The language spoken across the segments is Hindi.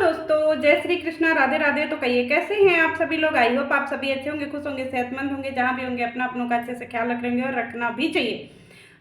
दोस्तों, जय श्री कृष्णा, राधे राधे। तो कहिए कैसे हैं आप सभी लोग। आई होप आप सभी अच्छे होंगे, खुश होंगे, सेहतमंद होंगे। जहाँ भी होंगे अपना अपनों का अच्छे से ख्याल रखेंगे और रखना भी चाहिए।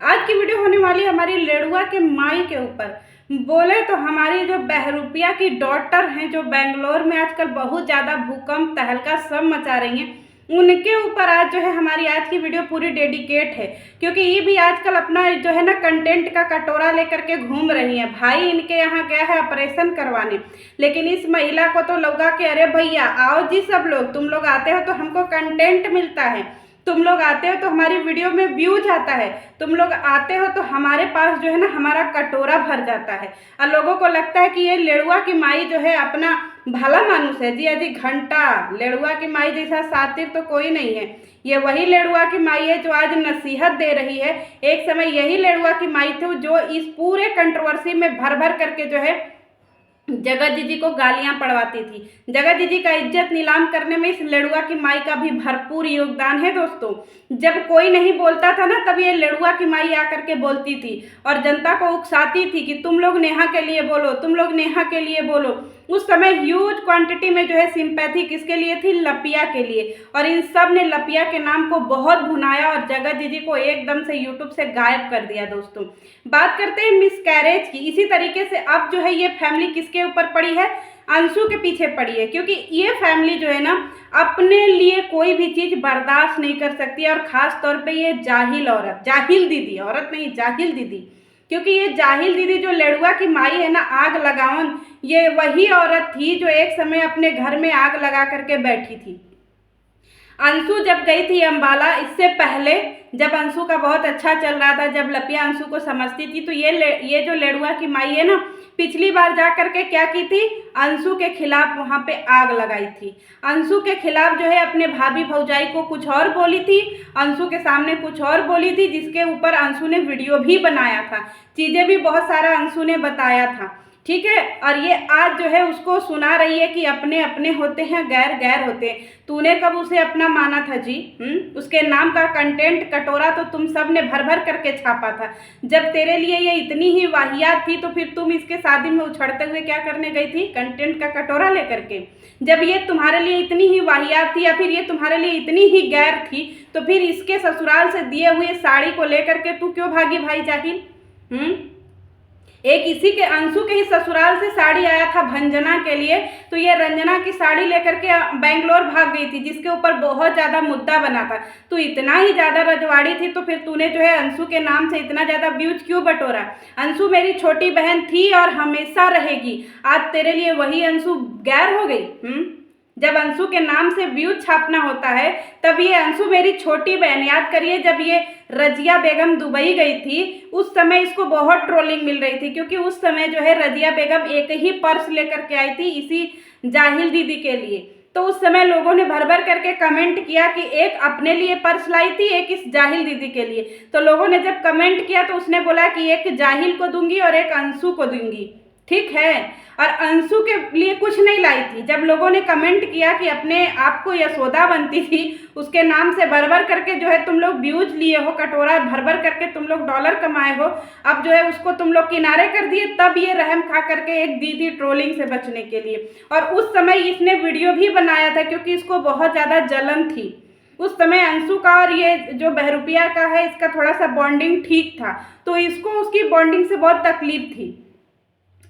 आज की वीडियो होने वाली हमारी लेडुआ के माई के ऊपर। बोले तो हमारी जो बहरूपिया की डॉटर हैं, जो बेंगलोर में आजकल बहुत ज़्यादा भूकंप तहलका सब मचा रही हैं, उनके ऊपर आज जो है हमारी आज की वीडियो पूरी डेडिकेट है। क्योंकि ये भी आजकल अपना जो है ना कंटेंट का कटोरा लेकर के घूम रही हैं। भाई इनके यहाँ गया है ऑपरेशन करवाने, लेकिन इस महिला को तो लगा कि अरे भैया आओ जी, सब लोग तुम लोग आते हो तो हमको कंटेंट मिलता है, तुम लोग आते हो तो हमारी वीडियो में व्यूज आता है, तुम लोग आते हो तो हमारे पास जो है ना हमारा कटोरा भर जाता है। और लोगों को लगता है कि ये लेडुआ की माई जो है अपना भला मानुस है। जी अजी घंटा, लेडुआ की माई जैसा सातिर तो कोई नहीं है। ये वही लेडुआ की माई है जो आज नसीहत दे रही है। एक समय यही लेडुआ की माई थी जो इस पूरे कंट्रोवर्सी में भर भर करके जो है जगत जीजी को गालियां पड़वाती थी। जगत जीजी का इज्जत नीलाम करने में इस लेडुआ की माई का भी भरपूर योगदान है दोस्तों। जब कोई नहीं बोलता था ना, तब ये लेडुआ की माई आकर के बोलती थी और जनता को उकसाती थी कि तुम लोग नेहा के लिए बोलो, तुम लोग नेहा के लिए बोलो। उस समय ह्यूज क्वांटिटी में जो है सिंपैथी किसके लिए थी? लपिया के लिए। और इन सब ने लपिया के नाम को बहुत भुनाया और जगत जीजी को एकदम से यूट्यूब से गायब कर दिया दोस्तों। बात करते हैं मिसकैरेज की। इसी तरीके से अब जो है ये फैमिली किसके ऊपर पड़ी है? अंशु के पीछे पड़ी है। क्योंकि ये फैमिली जो है ना अपने लिए कोई भी चीज़ बर्दाश्त नहीं कर सकती है। और ख़ास तौर पे ये जाहिल औरत, जाहिल दीदी, औरत नहीं जाहिल दीदी, क्योंकि ये जाहिल दीदी जो लेडुआ की माई है ना, आग लगावन, ये वही औरत थी जो एक समय अपने घर में आग लगा करके बैठी थी। अंशु जब गई थी अंबाला, इससे पहले जब अंशु का बहुत अच्छा चल रहा था, जब लपिया अंशु को समझती थी, तो ये जो लेडुआ की माई है ना, पिछली बार जा करके क्या की थी? अंशु के खिलाफ वहाँ पे आग लगाई थी। अंशु के खिलाफ जो है अपने भाभी भौजाई को कुछ और बोली थी, अंशु के सामने कुछ और बोली थी, जिसके ऊपर अंशु ने वीडियो भी बनाया था, चीज़ें भी बहुत सारा अंशु ने बताया था, ठीक है। और ये आज जो है उसको सुना रही है कि अपने अपने होते हैं, गैर गैर होते हैं। तूने कब उसे अपना माना था जी? उसके नाम का कंटेंट कटोरा तो तुम सब ने भर भर करके छापा था। जब तेरे लिए ये इतनी ही वाहियात थी तो फिर तुम इसके शादी में उछड़ते हुए क्या करने गई थी? कंटेंट का कटोरा लेकर के। जब ये तुम्हारे लिए इतनी ही वाहियात थी या फिर ये तुम्हारे लिए इतनी ही गैर थी, तो फिर इसके ससुराल से दिए हुए साड़ी को लेकर के तू क्यों भागी भाई जाहिल? एक इसी के अंशु के ही ससुराल से साड़ी आया था भंजना के लिए, तो ये रंजना की साड़ी लेकर के बेंगलोर भाग गई थी, जिसके ऊपर बहुत ज़्यादा मुद्दा बना था। तो इतना ही ज़्यादा रजवाड़ी थी तो फिर तूने जो है अंशु के नाम से इतना ज़्यादा व्यूज क्यों बटोरा? अंशु मेरी छोटी बहन थी और हमेशा रहेगी। आज तेरे लिए वही अंशु गैर हो गई। जब अंशु के नाम से व्यूज छापना होता है, तब ये अंशु मेरी छोटी बहन, याद करिए जब ये रजिया बेगम दुबई गई थी उस समय इसको बहुत ट्रोलिंग मिल रही थी। क्योंकि उस समय जो है रजिया बेगम एक ही पर्स लेकर के आई थी इसी जाहिल दीदी के लिए। तो उस समय लोगों ने भर भर करके कमेंट किया कि एक अपने लिए पर्स लाई थी, एक इस जाहिल दीदी के लिए। तो लोगों ने जब कमेंट किया तो उसने बोला कि एक जाहिल को दूंगी और एक अंशु को दूंगी, ठीक है। और अंशु के लिए कुछ नहीं लाई थी। जब लोगों ने कमेंट किया कि अपने आप को यशोदा बनती थी, उसके नाम से भर भर करके जो है तुम लोग व्यूज लिए हो, कटोरा भर भर करके तुम लोग डॉलर कमाए हो, अब जो है उसको तुम लोग किनारे कर दिए, तब ये रहम खा करके एक दी थी ट्रोलिंग से बचने के लिए। और उस समय इसने वीडियो भी बनाया था क्योंकि इसको बहुत ज़्यादा जलन थी। उस समय अंशु का और ये जो बहरूपिया का है इसका थोड़ा सा बॉन्डिंग ठीक था, तो इसको उसकी बॉन्डिंग से बहुत तकलीफ थी,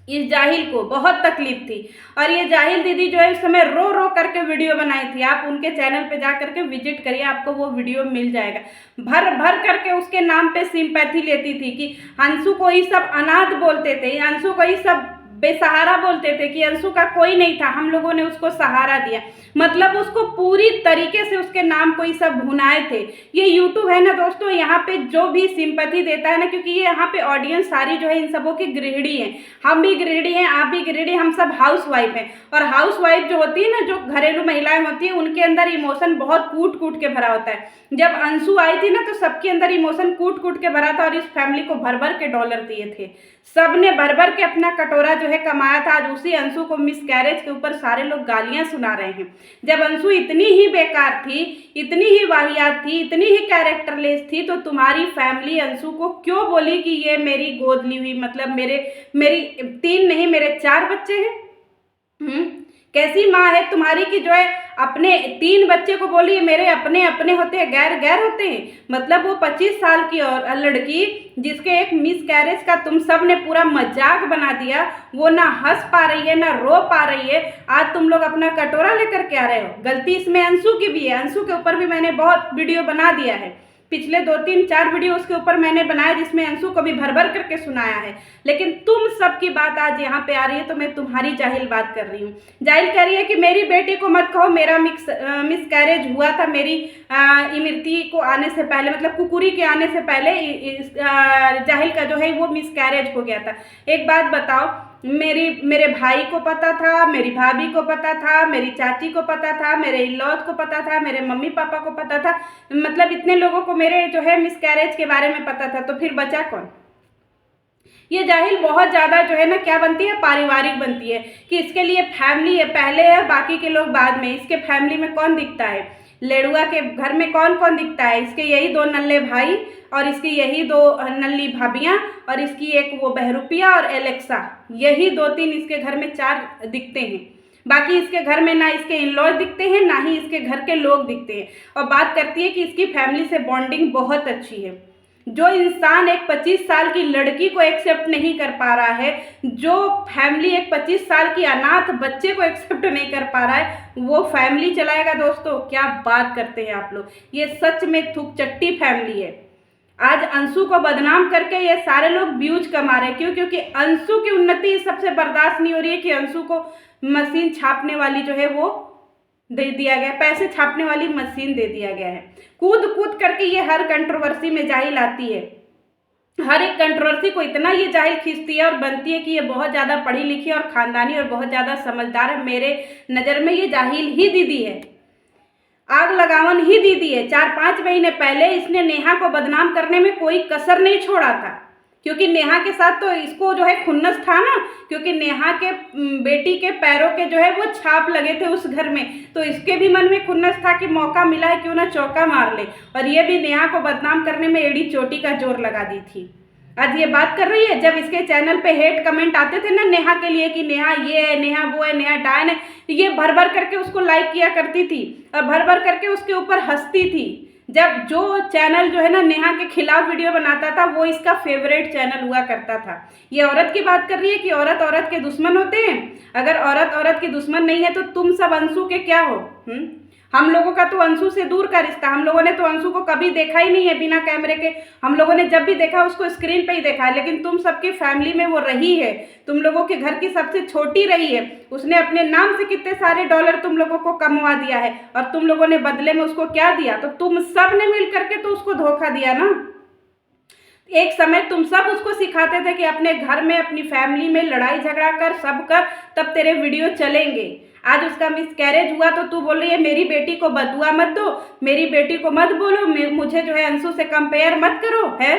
इस जाहिल को बहुत तकलीफ थी। और ये जाहिल दीदी जो है इस समय रो रो करके वीडियो बनाई थी। आप उनके चैनल पे जा करके विजिट करिए, आपको वो वीडियो मिल जाएगा। भर भर करके उसके नाम पे सिंपैथी लेती थी कि अंशु को ही सब अनाथ बोलते थे, अंशु को ही सब बेसहारा बोलते थे, कि अंशु का कोई नहीं था, हम लोगों ने उसको सहारा दिया। मतलब उसको पूरी तरीके से उसके नाम को ही सब भुनाए थे। ये यूट्यूब है ना दोस्तों, यहाँ पे जो भी सिंपैथी देता है ना, क्योंकि ये यहाँ पे ऑडियंस सारी जो है इन सबों की गृहिणी है। हम भी गृहिणी हैं, आप भी गृहिणी, हम सब हाउस वाइफ हैं। और हाउस वाइफ जो होती है ना, जो घरेलू महिलाएं होती हैं, उनके अंदर इमोशन बहुत कूट कूट के भरा होता है। जब अंशु आई थी ना, तो सबके अंदर इमोशन कूट कूट के भरा था और इस फैमिली को भर भर के डॉलर दिए थे। सब ने भर भर के अपना कटोरा जो है कमाया था। आज उसी अंशु को मिसकैरेज के ऊपर सारे लोग गालियां सुना रहे हैं। जब अंशु इतनी ही बेकार थी, इतनी ही वाहियात थी, इतनी ही कैरेक्टरलेस थी, तो तुम्हारी फैमिली अंशु को क्यों बोली कि ये मेरी गोद ली हुई, मतलब मेरी 3 नहीं मेरे 4 बच्चे हैं। कैसी माँ है तुम्हारी कि जो है अपने 3 बच्चे को बोली है मेरे अपने अपने होते हैं, गैर गैर होते हैं। मतलब वो 25 साल की और लड़की जिसके एक मिस कैरेज का तुम सब ने पूरा मजाक बना दिया, वो ना हंस पा रही है ना रो पा रही है। आज तुम लोग अपना कटोरा लेकर के आ रहे हो। गलती इसमें अंशु की भी है। अंशु के ऊपर भी मैंने बहुत वीडियो बना दिया है, पिछले 2-3-4 वीडियो उसके ऊपर मैंने बनाया जिसमें अंशु को भी भर भर करके सुनाया है। लेकिन तुम सबकी बात आज यहाँ पे आ रही है तो मैं तुम्हारी जाहिल बात कर रही हूँ। जाहिल कह रही है कि मेरी बेटी को मत कहो, मेरा मिस कैरेज हुआ था मेरी इमरती को आने से पहले, मतलब कुकुरी के आने से पहले जाहिल का जो है वो मिस कैरेज हो गया था। एक बात बताओ, मेरे भाई को पता था, मेरी भाभी को पता था, मेरी चाची को पता था, मेरे इन-लॉज को पता था, मेरे मम्मी पापा को पता था, मतलब इतने लोगों को मेरे जो है मिस कैरेज के बारे में पता था, तो फिर बचा कौन? ये जाहिल बहुत ज़्यादा जो है ना क्या बनती है, पारिवारिक बनती है कि इसके लिए फैमिली है पहले है, बाकी के लोग बाद में। इसके फैमिली में कौन दिखता है? लेड़ुआ के घर में कौन कौन दिखता है? इसके यही 2 नल्ले भाई और इसकी यही 2 नल्ली भाभियाँ और इसकी एक वो बहरूपिया और एलेक्सा, यही 2-3 इसके घर में 4 दिखते हैं। बाकी इसके घर में ना इसके इन-लॉज दिखते हैं ना ही इसके घर के लोग दिखते हैं। और बात करती है कि इसकी फैमिली से बॉन्डिंग बहुत अच्छी है। जो इंसान एक 25 साल की लड़की को एक्सेप्ट नहीं कर पा रहा है, जो फैमिली एक 25 साल की अनाथ बच्चे को एक्सेप्ट नहीं कर पा रहा है, वो फैमिली चलाएगा? दोस्तों क्या बात करते हैं आप लोग, ये सच में थूक चट्टी फैमिली है। आज अंशु को बदनाम करके ये सारे लोग व्यूज कमा रहे हैं। क्यों? क्योंकि अंशु की उन्नति सबसे बर्दाश्त नहीं हो रही है कि अंशु को मशीन छापने वाली जो है वो दे दिया गया, पैसे छापने वाली मशीन दे दिया गया है। कूद कूद करके ये हर कंट्रोवर्सी में जाहिल आती है, हर एक कंट्रोवर्सी को इतना ये जाहिल खींचती है और बनती है कि ये बहुत ज़्यादा पढ़ी लिखी और ख़ानदानी और बहुत ज़्यादा समझदार है। मेरे नज़र में ये जाहिल ही दीदी है, आग लगावन ही दीदी है। 4-5 महीने पहले इसने नेहा को बदनाम करने में कोई कसर नहीं छोड़ा था, क्योंकि नेहा के साथ तो इसको जो है खुन्नस था ना, क्योंकि नेहा के बेटी के पैरों के जो है वो छाप लगे थे उस घर में, तो इसके भी मन में खुन्नस था कि मौका मिला है क्यों ना चौका मार ले। और ये भी नेहा को बदनाम करने में एड़ी चोटी का जोर लगा दी थी। आज ये बात कर रही है, जब इसके चैनल पे हेट कमेंट आते थे ना नेहा के लिए कि नेहा ये है, नेहा वो है, नेहा डायन है, ये भर भर करके उसको लाइक किया करती थी और भर भर करके उसके ऊपर हंसती थी। जब जो चैनल जो है ना नेहा के खिलाफ वीडियो बनाता था वो इसका फेवरेट चैनल हुआ करता था। ये औरत की बात कर रही है कि औरत औरत के दुश्मन होते हैं। अगर औरत औरत की दुश्मन नहीं है तो तुम सब अंशु के क्या हो? हम लोगों का तो अंशु से दूर का रिश्ता, हम लोगों ने तो अंशु को कभी देखा ही नहीं है बिना कैमरे के। हम लोगों ने जब भी देखा उसको स्क्रीन पे ही देखा है, लेकिन तुम सबकी फैमिली में वो रही है, तुम लोगों के घर की सबसे छोटी रही है। उसने अपने नाम से कितने सारे डॉलर तुम लोगों को कमवा दिया है और तुम लोगों ने बदले में उसको क्या दिया? तो तुम सब ने मिल करके तो उसको धोखा दिया ना। एक समय तुम सब उसको सिखाते थे कि अपने घर में अपनी फैमिली में लड़ाई झगड़ा कर, सब कर, तब तेरे वीडियो चलेंगे। आज उसका मिसकैरेज हुआ तो तू बोल रही है मेरी बेटी को बदुआ मत दो, मेरी बेटी को मत बोलो, मुझे जो है अंशु से कंपेयर मत करो। है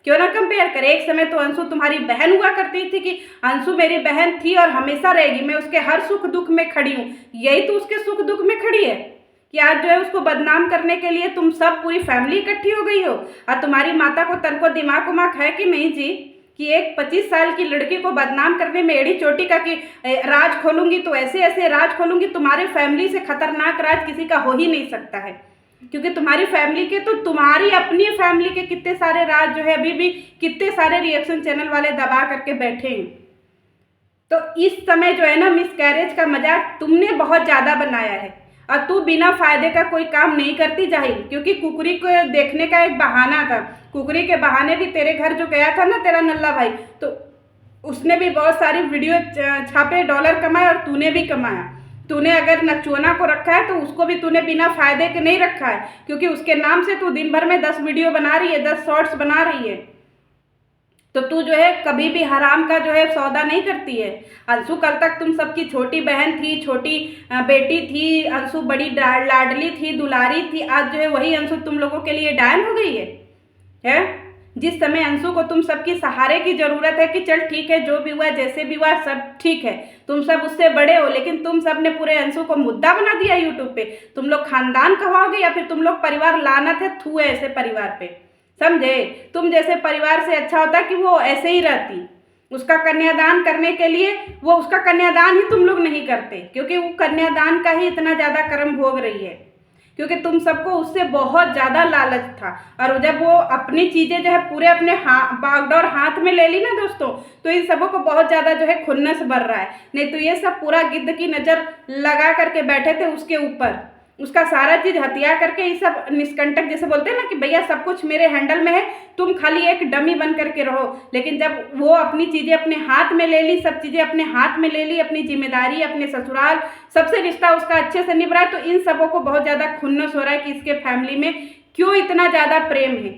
क्यों ना कंपेयर करे? एक समय तो अंशु तुम्हारी बहन हुआ करती थी कि अंशु मेरी बहन थी और हमेशा रहेगी, मैं उसके हर सुख दुख में खड़ी हूँ। यही तो उसके सुख दुख में खड़ी है कि आज जो है उसको बदनाम करने के लिए तुम सब पूरी फैमिली इकट्ठी हो गई हो। और तुम्हारी माता को तन को दिमाग उमाग है कि नहीं जी, कि एक 25 साल की लड़की को बदनाम करने में एड़ी चोटी का कि राज खोलूंगी तो ऐसे ऐसे राज खोलूंगी। तुम्हारे फैमिली से खतरनाक राज किसी का हो ही नहीं सकता है, क्योंकि तुम्हारी फैमिली के तो तुम्हारी अपनी फैमिली के कितने सारे राज जो है अभी भी कितने सारे रिएक्शन चैनल वाले दबा करके बैठे हैं। तो इस समय जो है ना मिसकैरेज का मजाक तुमने बहुत ज़्यादा बनाया है और तू बिना फायदे का कोई काम नहीं करती जाहिल, क्योंकि कुकरी को देखने का एक बहाना था। कुकरी के बहाने भी तेरे घर जो गया था ना तेरा नल्ला भाई, तो उसने भी बहुत सारी वीडियो छापे, डॉलर कमाए और तूने भी कमाया। तूने अगर नचुआना को रखा है तो उसको भी तूने बिना फायदे के नहीं रखा है, क्योंकि उसके नाम से तू दिन भर में 10 वीडियो बना रही है, 10 शॉर्ट्स बना रही है। तो तू जो है कभी भी हराम का जो है सौदा नहीं करती है। अंशु कल तक तुम सबकी छोटी बहन थी, छोटी बेटी थी, अंशु बड़ी लाडली थी, दुलारी थी। आज जो है वही अंशु तुम लोगों के लिए डायन हो गई है? जिस समय अंशु को तुम सबकी सहारे की ज़रूरत है कि चल ठीक है जो भी हुआ जैसे भी हुआ सब ठीक है, तुम सब उससे बड़े हो, लेकिन तुम सब ने पूरे अंशु को मुद्दा बना दिया यूट्यूब पे। तुम लोग खानदान कहवाओगे या फिर तुम लोग परिवार लानत है, थू है ऐसे परिवार पे, समझे? तुम जैसे परिवार से अच्छा होता कि वो ऐसे ही रहती। उसका कन्यादान करने के लिए वो उसका कन्यादान ही तुम लोग नहीं करते, क्योंकि वो कन्यादान का ही इतना ज़्यादा कर्म भोग रही है, क्योंकि तुम सबको उससे बहुत ज़्यादा लालच था। और जब वो अपनी चीज़ें जो है पूरे अपने बागडोर हाथ में ले ली ना दोस्तों, तो इन सबों को बहुत ज़्यादा जो है खुन्नस बढ़ रहा है। नहीं तो ये सब पूरा गिद्ध की नज़र लगा करके बैठे थे उसके ऊपर, उसका सारा चीज़ हथिया करके ये सब निष्कंटक जैसे बोलते हैं ना कि भैया सब कुछ मेरे हैंडल में है, तुम खाली एक डमी बन करके रहो। लेकिन जब वो अपनी चीज़ें अपने हाथ में ले ली, सब चीज़ें अपने हाथ में ले ली, अपनी जिम्मेदारी, अपने ससुराल सबसे रिश्ता उसका अच्छे से निभ रहा है, तो इन सबों को बहुत ज़्यादा खुन्नस हो रहा है कि इसके फैमिली में क्यों इतना ज़्यादा प्रेम है।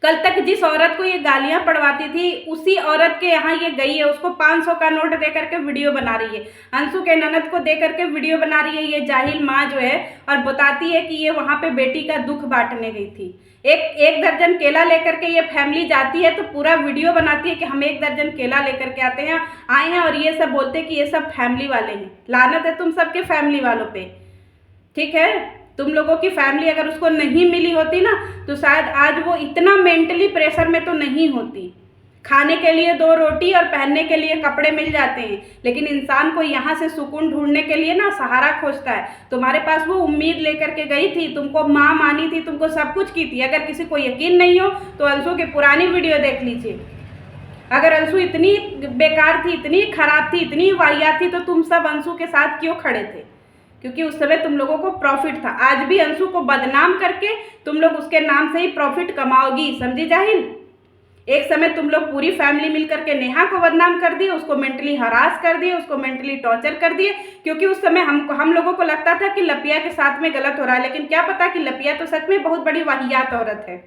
कल तक जिस औरत को ये गालियां पड़वाती थी उसी औरत के यहाँ ये गई है, उसको 500 का नोट दे करके वीडियो बना रही है, अंशु के ननद को दे करके वीडियो बना रही है ये जाहिल माँ जो है, और बताती है कि ये वहाँ पे बेटी का दुख बांटने गई थी। एक दर्जन केला लेकर के ये फैमिली जाती है तो पूरा वीडियो बनाती है कि हम 1 दर्जन केला लेकर के आए हैं और ये सब बोलते हैं कि ये सब फैमिली वाले हैं। लानत है तुम सबके फैमिली वालों पे, ठीक है। तुम लोगों की फैमिली अगर उसको नहीं मिली होती ना तो शायद आज वो इतना मेंटली प्रेशर में तो नहीं होती। खाने के लिए 2 रोटी और पहनने के लिए कपड़े मिल जाते हैं, लेकिन इंसान को यहाँ से सुकून ढूंढने के लिए ना सहारा खोजता है। तुम्हारे पास वो उम्मीद लेकर के गई थी, तुमको माँ मानी थी, तुमको सब कुछ की थी। अगर किसी को यकीन नहीं हो तो अंशु की पुरानी वीडियो देख लीजिए। अगर अंशु इतनी बेकार थी, इतनी खराब थी, इतनी वाहियात थी, तो तुम सब अंशु के साथ क्यों खड़े थे? क्योंकि उस समय तुम लोगों को प्रॉफिट था। आज भी अंशु को बदनाम करके तुम लोग उसके नाम से ही प्रॉफिट कमाओगी, समझी जाहिल। एक समय तुम लोग पूरी फैमिली मिलकर के नेहा को बदनाम कर दिए, उसको मेंटली हरास कर दिए, उसको मेंटली टॉर्चर कर दिए, क्योंकि उस समय हम लोगों को लगता था कि लपिया के साथ में गलत हो रहा है, लेकिन क्या पता कि लपिया तो सच में बहुत बड़ी वाहियात औरत है।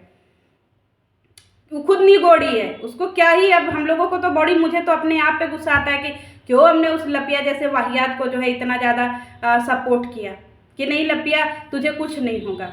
वो खुद निगोड़ी है, उसको क्या ही। अब हम लोगों को तो बड़ी, मुझे तो अपने आप पे गुस्सा आता है कि क्यों हमने उस लपिया जैसे वाहियात को जो है इतना ज़्यादा सपोर्ट किया कि नहीं लपिया तुझे कुछ नहीं होगा।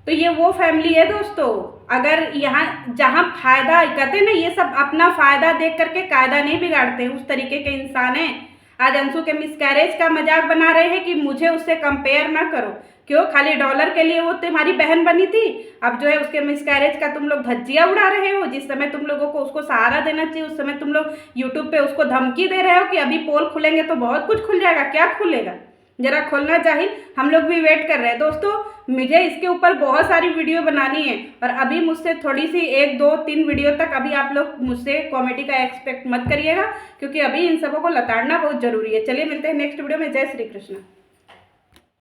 तो ये वो फैमिली है दोस्तों। अगर यहाँ जहाँ फायदा कहते ना, ये सब अपना फायदा देख करके कायदा नहीं बिगाड़ते, उस तरीके के इंसान हैं। आज अंशु के मिसकैरेज का मजाक बना रहे हैं कि मुझे उससे कंपेयर ना करो। क्यों? खाली डॉलर के लिए वो तुम्हारी बहन बनी थी, अब जो है उसके मिसकैरेज का तुम लोग धज्जियाँ उड़ा रहे हो। जिस समय तुम लोगों को उसको सहारा देना चाहिए उस समय तुम लोग यूट्यूब पे उसको धमकी दे रहे हो कि अभी पोल खुलेंगे तो बहुत कुछ खुल जाएगा। क्या खुलेगा? जरा खोलना चाहिए। हम लोग भी वेट कर रहे हैं दोस्तों। मुझे इसके ऊपर बहुत सारी वीडियो बनानी है, और अभी मुझसे थोड़ी सी 1, 2, 3 वीडियो तक अभी आप लोग मुझसे कॉमेडी का एक्सपेक्ट मत करिएगा, क्योंकि अभी इन सबों को लताड़ना बहुत ज़रूरी है। चलिए मिलते हैं नेक्स्ट वीडियो में। जय श्री कृष्ण।